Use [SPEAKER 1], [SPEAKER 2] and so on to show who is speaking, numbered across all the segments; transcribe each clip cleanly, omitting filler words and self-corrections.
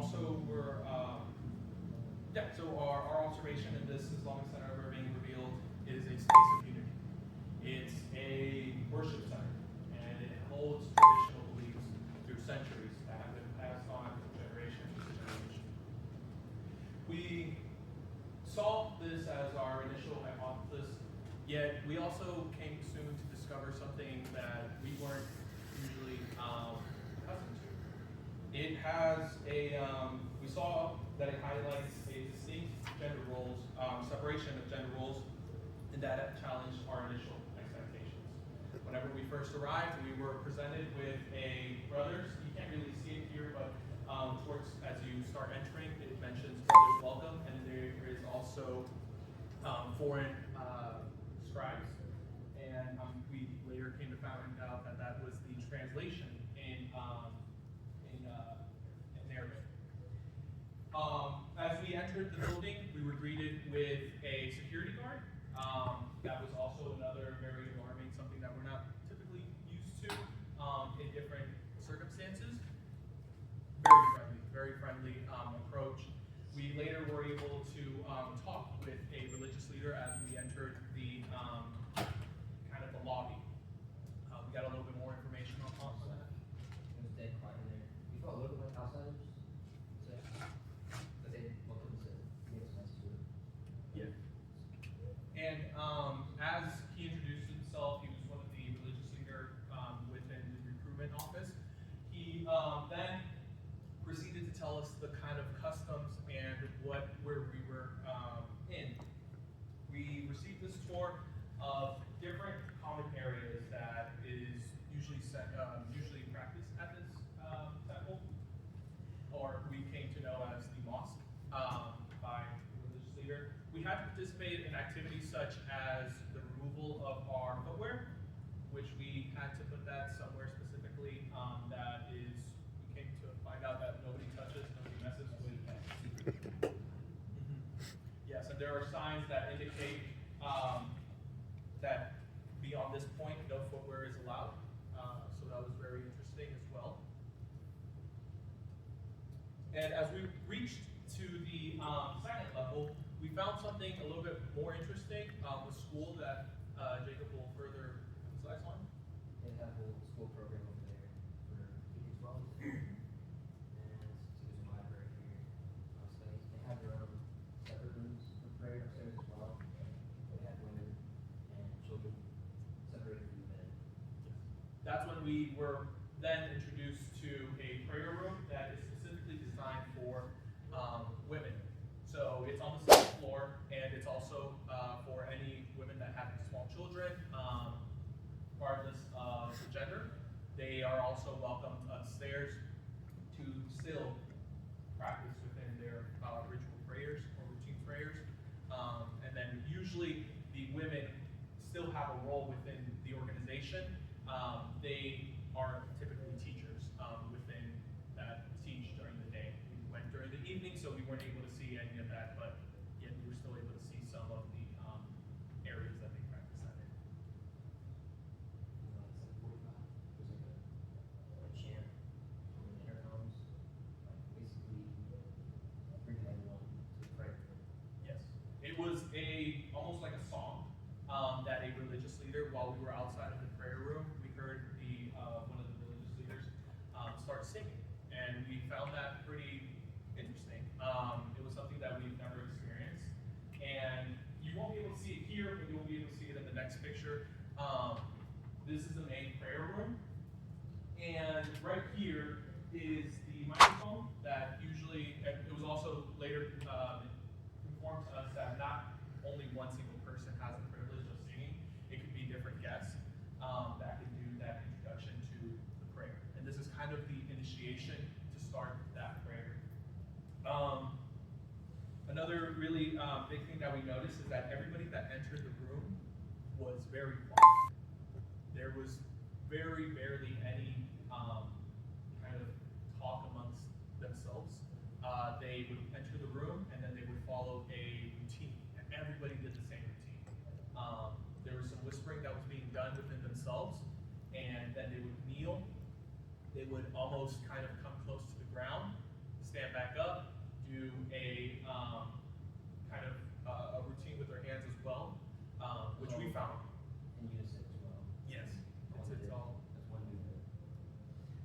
[SPEAKER 1] also were, so our observation in this Islamic center we're being revealed is a space of unity. It's a worship center, and it holds traditional beliefs through centuries that have been passed on from generation to generation. We saw this as our initial hypothesis, yet we also came soon to discover something that we weren't usually accustomed to. It has we saw that it highlights a distinct gender roles, separation of gender roles, and that challenged our initial expectations. Whenever we first arrived, we were presented with a brothers. You can't really see it here, but towards as you start entering, it mentions brothers welcome, and there is also foreign scribes, and we later came to find out that that was the translation in Arabic. As we entered the building, we were greeted with a security guard. That was also another very alarming, something that we're not typically used to in different circumstances. Very friendly approach. We later were able to talk with a religious leader as we entered the kind of the lobby. We got a little bit more information on that.
[SPEAKER 2] It was dead quiet in there. We felt a little bit like outsiders. But they welcomed us in. Gave us a nice tour.
[SPEAKER 1] Yeah. And as he introduced himself, he was one of the religious leader within the recruitment office. He then proceeded to tell us the kind of customs and where we were in. We received this tour of different common areas that is usually practiced at this temple, or we came to know as the mosque by the religious leader. We had to participate in activities such as the removal of our footwear, which we had to put that somewhere specifically that is, we came to find out that nobody touches, nobody messes with. Yes, and there are signs that indicate that beyond this point, no footwear is allowed. So that was very interesting as well. And as we reached to the second level, we found something a little bit more interesting. The school that Jacob will further emphasize on.
[SPEAKER 2] They have a whole school program over there for kids as well. And there's a library here. They have their own separate rooms for prayer upstairs as well. They have women and children separated from the men.
[SPEAKER 1] That's when we were then introduced to a prayer room that is specifically designed for women. So it's on the second floor, and it's also for any women that have small children, regardless of the gender. They are also welcome upstairs to still practice within their ritual prayers or routine prayers. And then usually the women still have a role within the organization. They are typically teachers within that teach during the day. We went during the evening, so we weren't able to see any of that, but yet we were still able to see some of the areas that they practice that in.
[SPEAKER 2] There's like a chant from the intercoms, like basically bringing everyone to pray.
[SPEAKER 1] Yes, it was almost like a song that a religious leader, while we were outside of the prayer room, we heard one of the religious leaders start singing, and we found that pretty interesting. It was something that we've never experienced, and you won't be able to see it here, but you'll be able to see it in the next picture. This is the main prayer room, and right here is the microphone that usually, and it was also later informed to us that not only one single person has the privilege of singing, it could be different guests that can do that introduction to the prayer. And this is kind of the initiation to start that prayer. Another really big thing that we noticed is that everybody that entered the room was very quiet. There was very barely any kind of talk amongst themselves. They would enter the room and then they would follow a routine, and everybody did the same routine. There was some whispering that was being done within themselves, and then they would kneel. They would almost kind of come close to the ground, stand back up, do a kind of a routine with their hands as well, which we found.
[SPEAKER 2] In unison as well.
[SPEAKER 1] Yes,
[SPEAKER 2] That's
[SPEAKER 1] it's all.
[SPEAKER 2] That's one unit.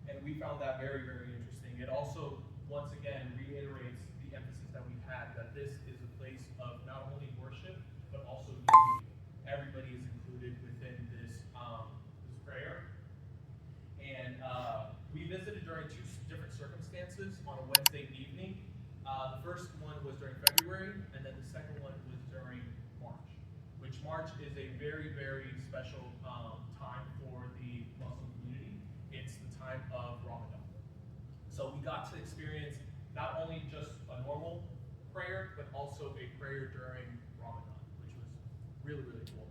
[SPEAKER 1] And we found that very, very interesting. It also, once again, reiterates the emphasis that we've had, that this is a place of not only worship, but also unity. Everybody is included within this, this prayer. And we visited during two different circumstances on a Wednesday evening. The first one was during February, and then the second one was during March, which March is a very, very special time for the Muslim community. It's the time of Ramadan. So we got to experience not only just a normal prayer, but also a prayer during Ramadan, which was really, really cool.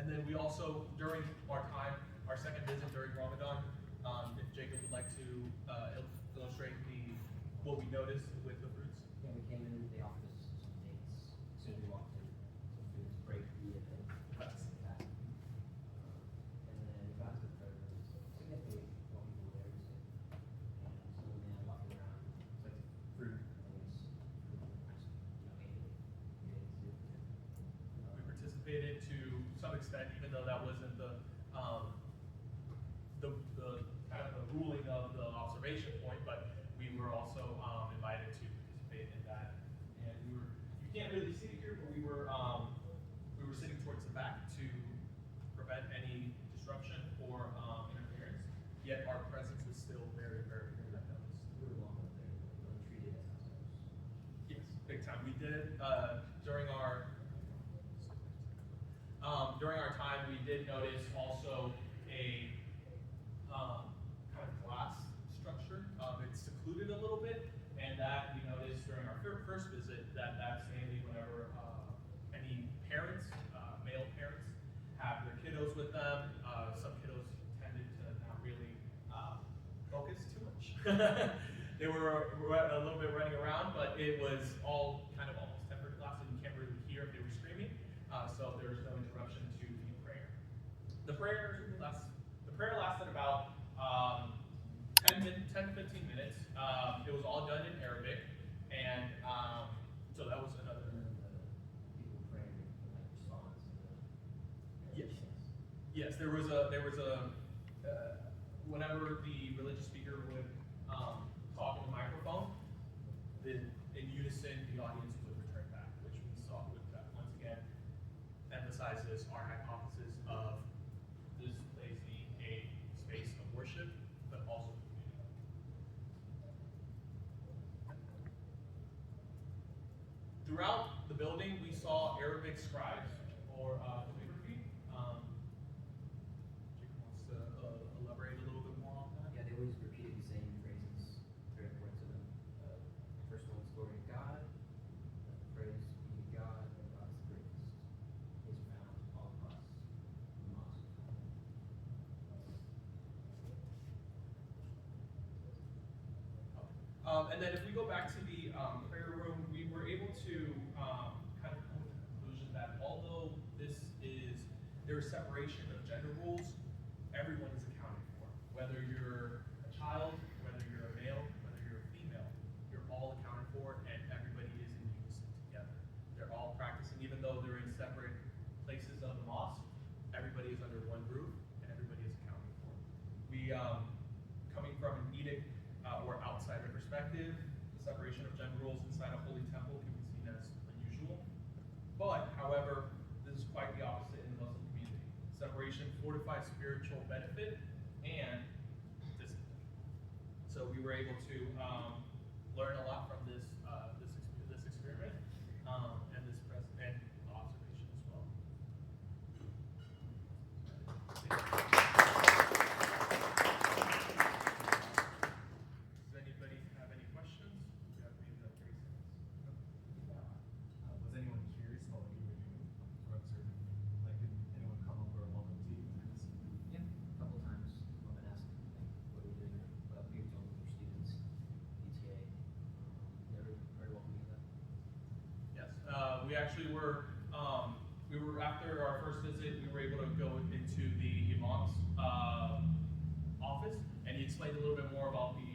[SPEAKER 1] And then we also, during our time, our second visit during Ramadan, if Jacob would like to illustrate what we noticed with the fruits.
[SPEAKER 2] Yeah, we came in, they offered us some dates as soon as we walked in, some food to break the event.
[SPEAKER 1] Nice.
[SPEAKER 2] And then we got to the prayer room, significantly more people there, we said. And some of the man walking around, it's like fruit, and it's fruit, I just, ate it.
[SPEAKER 1] We participated to some extent, even though that wasn't the kind of the ruling of the observation point, but we were also invited to participate in that. And you can't really see it here, but we were sitting towards the back to prevent any disruption or interference. Yet our presence was still very, very noticed.
[SPEAKER 2] We were welcome up there, we were treated as ourselves.
[SPEAKER 1] Yes, big time. We did during our time. We did notice also a kind of glass structure. It's secluded a little bit, and that we noticed during our first visit that's mainly whenever any parents, male parents, have their kiddos with them. Some kiddos tended to not really focus too much. They were a little bit running around, but it was all kind of almost tempered glass, and you can't really hear if they were screaming. So there was no interruption to the prayer. The prayer lasted about 10 to 15 minutes. It was all done in Arabic, and so that was another.
[SPEAKER 2] And then the people praying, like, response and
[SPEAKER 1] Yes. Yes, there was a whenever the religious speaker would talk in the microphone, then in unison the audience would return back, which we saw with that once again emphasizes our hypothesis of this place being a space of worship, but also community. Throughout the building, we saw Arabic scribes or calligraphy. Jacob wants to elaborate a little bit more on that.
[SPEAKER 2] Yeah, they always repeated the same phrases, very important to them. First one's glory to God, praise be to God, and God's greatest is found all across the mosque.
[SPEAKER 1] And then if we go back to the prayer room, we were able to kind of come to the conclusion that although there is separation of gender roles, everyone is accounted for. Whether you're a child, whether you're a male, whether you're a female, you're all accounted for, and everybody is in unison together. They're all practicing, even though they're in separate places of the mosque, everybody is under one roof, and everybody is accounted for. We, coming from an edict or outsider perspective, the separation of gender roles inside a holy temple can be seen as unusual. But, however, this is quite the opposite in the Muslim community. Separation fortifies spiritual benefit and discipline. So we were able to learn a lot from this experiment and this and observation as well. Does anybody have any questions? We have maybe like 3 seconds.
[SPEAKER 3] Was anyone curious about what you were doing? Or observing? Like, did anyone come up or walk up to you and ask?
[SPEAKER 2] Yeah, a couple of times come up and ask, like, what are we doing? But we were told we were students, ETA. They're very welcoming of that.
[SPEAKER 1] Yes, we actually were. We were after our first visit. We were able to go into the imam's office, and he explained a little bit more about the